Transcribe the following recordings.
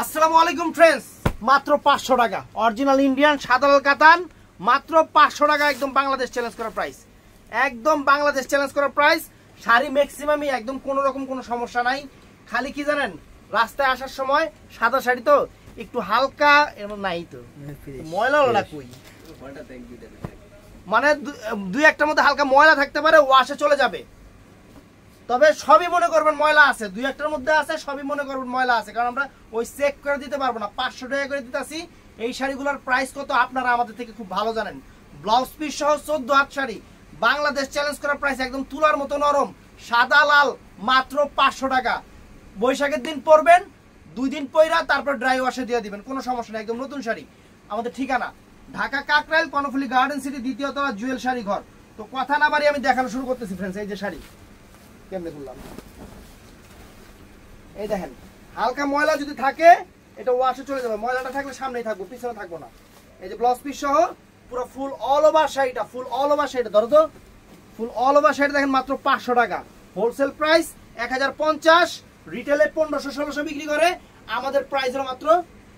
আসসালামু আলাইকুম ফ্রেন্ডস, মাত্র 500 টাকা অরিজিনাল ইন্ডিয়ান সাদালাল কাতান, মাত্র 500 টাকা, একদম বাংলাদেশ চ্যালেঞ্জ করা প্রাইস, একদম বাংলাদেশ চ্যালেঞ্জ করা প্রাইস। শাড়ি ম্যাক্সিমামই একদম কোনো রকম কোনো সমস্যা নাই। খালি কি জানেন, রাস্তায় আসার সময় সাদা শাড়ি তো একটু হালকা এমন নাই তো ময়লা ওলা কই, মানে দুই একটার মধ্যে হালকা ময়লা থাকতে পারে, ওয়াশে চলে যাবে। তবে সবই মনে করবেন ময়লা আছে, দুই একটার মধ্যে আছে, সবই মনে করবেন ময়লা আছে, কারণ আমরা ওই চেক করে দিতে পারবো না। 500 টাকা করে দিতেছি। এই শাড়িগুলোর প্রাইস কত আপনারা আমাদের থেকে খুব ভালো জানেন। ব্লাউজ পিস সহ 14 হাত শাড়ি, বাংলাদেশ চ্যালেঞ্জ করা প্রাইস, একদম তুলার মতো নরম, সাদা লাল, মাত্র 500 টাকা। বৈশাখের দিন পরবেন, 2 দিন পয়রা তারপর ড্রাই ওয়াশে দিয়ে দিবেন, কোনো সমস্যা নেই, একদম নতুন শাড়ি। আমাদের ঠিকানা ঢাকা কাকরাইল কর্ণফুলী গার্ডেন সিটি, দ্বিতীয় তলা, জুয়েল শাড়ি ঘর। তো কথা না বাড়িয়ে আমি দেখানো শুরু করতেছি ফ্রেন্ডস। এই যে শাড়ি কেমনে করলাম, এই দেখেন, হালকা ময়লা যদি থাকে এটা ওয়াশে চলে যাবে, ময়লাটা থাকলে সামনেই থাকবো, পিছনে থাকবো না। এই যে ব্লাউজ পিস সহ পুরো ফুল অল ওভার শাড়িটা, ফুল অল ওভার শাড়িটা ধরো তো, ফুল অল ওভার শাড়ি দেখেন, মাত্র 500 টাকা। হোলসেল প্রাইস 1050, রিটেলে 1500-1600 বিক্রি করে, আমাদের প্রাইস হলো মাত্র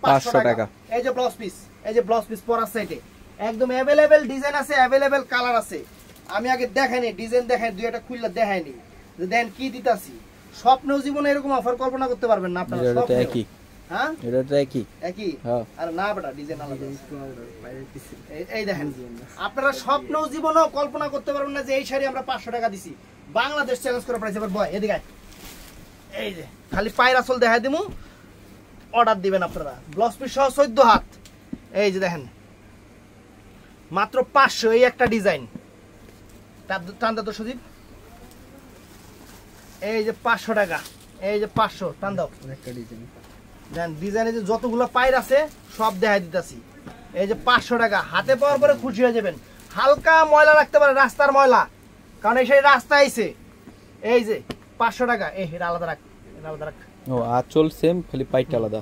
500 টাকা। এই যে ব্লাউজ পিস, এই যে ব্লাউজ পিস পরার সাইডে একদম অ্যাভেলেবেল ডিজাইন আছে, অ্যাভেলেবেল কালার আছে। আমি আগে দেখাইনি ডিজাইন, দেখাই দুই একটা খুললে দেখাইনি, দেন কি দিতাছি। স্বপ্নেও জীবনে এরকম অফার কল্পনা করতে পারবেন না আপনারা। এটা একই, হ্যাঁ এটা তো একই একই, আরে না বেটা, ডিজাইন আলাদা। এই দেখেন, আপনারা স্বপ্নেও জীবনেও কল্পনা করতে পারবেন না যে এই শাড়ি আমরা 500 টাকা দিছি, বাংলাদেশ চ্যালেঞ্জ করা প্রাইস। এবার বয় এদিকে, এই যে খালি পায়ের আসল দেখাই দিমু, অর্ডার দিবেন আপনারা। ব্লাউজ পিস সহ 14 হাত, এই যে দেখেন, মাত্র 500। এই একটা ডিজাইন টানটা তো সুদীপ, এই যে 500 টাকা, এই যে 500 টান দাও। একটা ডিজাইন দেন, ডিজাইনে যে যতগুলো পায়ের আছে সব দেখাই দিতেছি। এই যে 500 টাকা, হাতে পাওয়ার পরে খুশি হয়ে যাবেন। হালকা ময়লা রাখতে পারে, রাস্তার ময়লা, কারণ এই সেই রাস্তা আইছে। এই যে 500 টাকা, এই এটা আলাদা রাখ, এটা আলাদা রাখ। ও আঁচল সেম, খালি পাইটা আলাদা।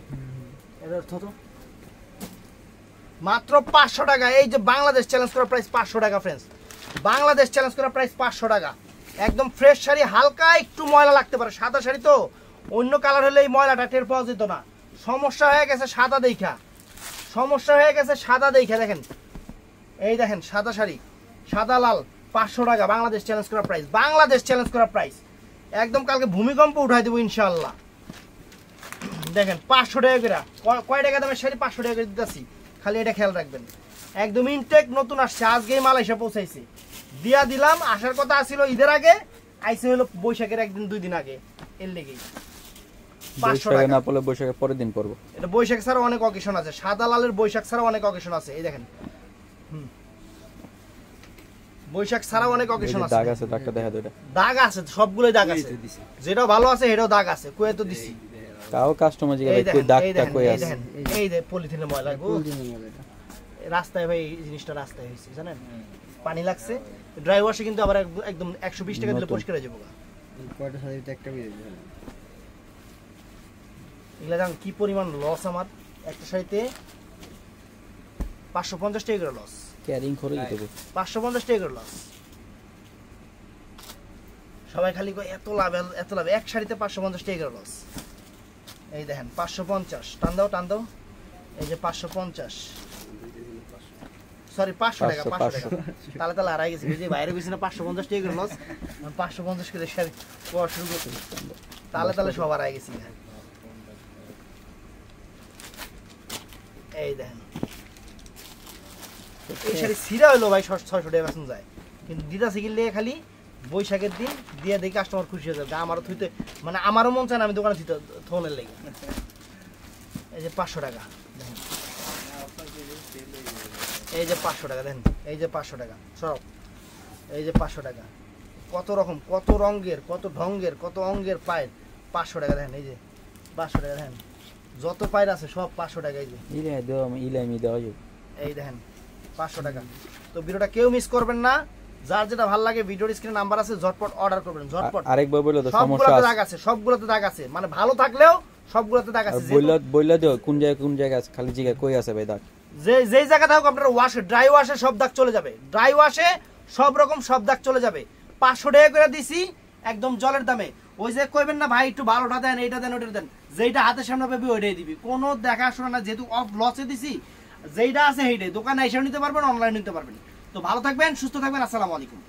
এর অর্থ তো মাত্র 500 টাকা। এই যে বাংলাদেশ চ্যালেঞ্জ করা প্রাইস 500 টাকা ফ্রেন্ডস, বাংলাদেশ চ্যালেঞ্জ করা প্রাইস 500 টাকা। একদম ফ্রেশ শাড়ি, হালকা একটু ময়লা লাগতে পারে, সাদা শাড়ি তো, অন্য কালার হলে এই ময়লাটা টের পাওয়া যেত না। সমস্যা হয়ে গেছে সাদা দেখা, সমস্যা হয়ে গেছে সাদা দেখা। দেখেন, এই দেখেন সাদা শাড়ি, সাদা লাল, 500 টাকা, বাংলাদেশ চ্যালেঞ্জ করা প্রাইস, বাংলাদেশ চ্যালেঞ্জ করা প্রাইস। একদম কালকে ভূমিকম্প উঠাই দেবো ইনশাল্লাহ। দেখেন 500 টাকা করে, কয় টাকা দামের শাড়ি 500 টাকা করে দিতেছি, খালি এটা খেয়াল রাখবেন। একদম ইনটেক নতুন আসছে, আজকেই মাল এসে পৌঁছাইছে, দিয়া দিলাম। আসার কথা আসছিল ঈদের আগে, আইসে হলো বৈশাখের 1-2 দিন আগে, এর লেগেই 500 টাকা। না পড়লে বৈশাখের পরের দিন পড়বো। এটা বৈশাখ ছাড়া অনেক অকেশন আছে, সাদা লালের বৈশাখ ছাড়া অনেক অকেশন আছে। এই দেখেন, বৈশাখ ছাড়া অনেক অকেশন আছে। দাগ আছে, দাগটা দেখা দাও। এটা দাগ আছে, সবগুলোই দাগ আছে, যেটা ভালো আছে সেটাও দাগ আছে, কই তো দিছি। তাও কাস্টমার জিজ্ঞাসা কই দাগটা কই আছে। এই যে পলিথিনে ময়লা, রাস্তায় ভাই এই জিনিসটা রাস্তায় হইছে জানেন, পানি লাগছে। ড্রাই ওয়াশে কিন্তু আবার একদম 120 টাকা দিলে পরিষ্কার হয়ে যাবে। কয়টা শাড়িতে একটা বেরিয়ে যাবে, এগুলা জান কি পরিমাণ লস আমার। একটা শাড়িতে 550 টাকা করে লস, ক্যারিং করে দিতে হবে 550 টাকা করে লস। সবাই খালি কয় এত লাভ, এত লাভ, এক শাড়িতে 550 টাকা করে লস। এই দেখেন 550, টান দাও টান দাও, এই যে 550, সরি 500 টাকা, 500 টাকা। তাহলে তাহলে হারাই গেছে, যে বাইরে গেছি না 550 টাকা করে লস, 550 করে শাড়ি পড়া শুরু করতে, তাহলে তাহলে সব হারাই গেছি। এই দেখেন, এই শাড়ি ছিঁড়া হইলো ভাই 600 টাকা বেতন যায়, কিন্তু দিদাসি কিনলে খালি বৈশাখের দিন দিয়ে দেখি কাস্টমার খুশি হয়ে যাবে। আমারও থুইতে, মানে আমারও মন চায় না আমি দোকানে থুইতে থনের লেগে। এই যে 500 টাকা দেখেন, এই যে 500 টাকা দেখেন, এই যে 500 টাকা সব, এই যে 500 টাকা। কত রকম, কত রঙের, কত ঢঙ্গের, কত অঙ্গের পায়ের, 500 টাকা দেখেন। এই যে 500 টাকা দেখেন, যত পায়ের আছে সব 500 টাকা। এই যে এই দেখেন 500 টাকা। তো ভিডিওটা কেউ মিস করবেন না, যার যেটা ভালো লাগে ভিডিওর স্ক্রিনে নাম্বার আছে, ঝটপট অর্ডার করবেন, ঝটপট। আরেকবার বলো তো, সবগুলোতে দাগ আছে, সবগুলোতে দাগ আছে, মানে ভালো থাকলেও সবগুলোতে দাগ আছে। বইলা দিও কোন জায়গায় আছে, খালি জিগা কই আছে ভাই দাগ। যেই জায়গা থাকুক আপনারা ওয়াশে, ড্রাই ওয়াশে সব দাগ চলে যাবে, ড্রাই ওয়াশে সব রকম সব দাগ চলে যাবে। 500 টাকা করে দিছি একদম জলের দামে। ওই যে কইবেন না ভাই একটু ভালোটা দেন, এইটা দেন, ওইটা দেন, যেইটা হাতের সামনে পাবি ওইটাই দিবি, কোনো দেখাশোনা না, যেহেতু অফ লসে দিছি, যেইটা আছে সেইটাই দোকানে এসেও নিতে পারবেন, অনলাইনে নিতে পারবেন। তো ভালো থাকবেন, সুস্থ থাকবেন, আসসালামু আলাইকুম।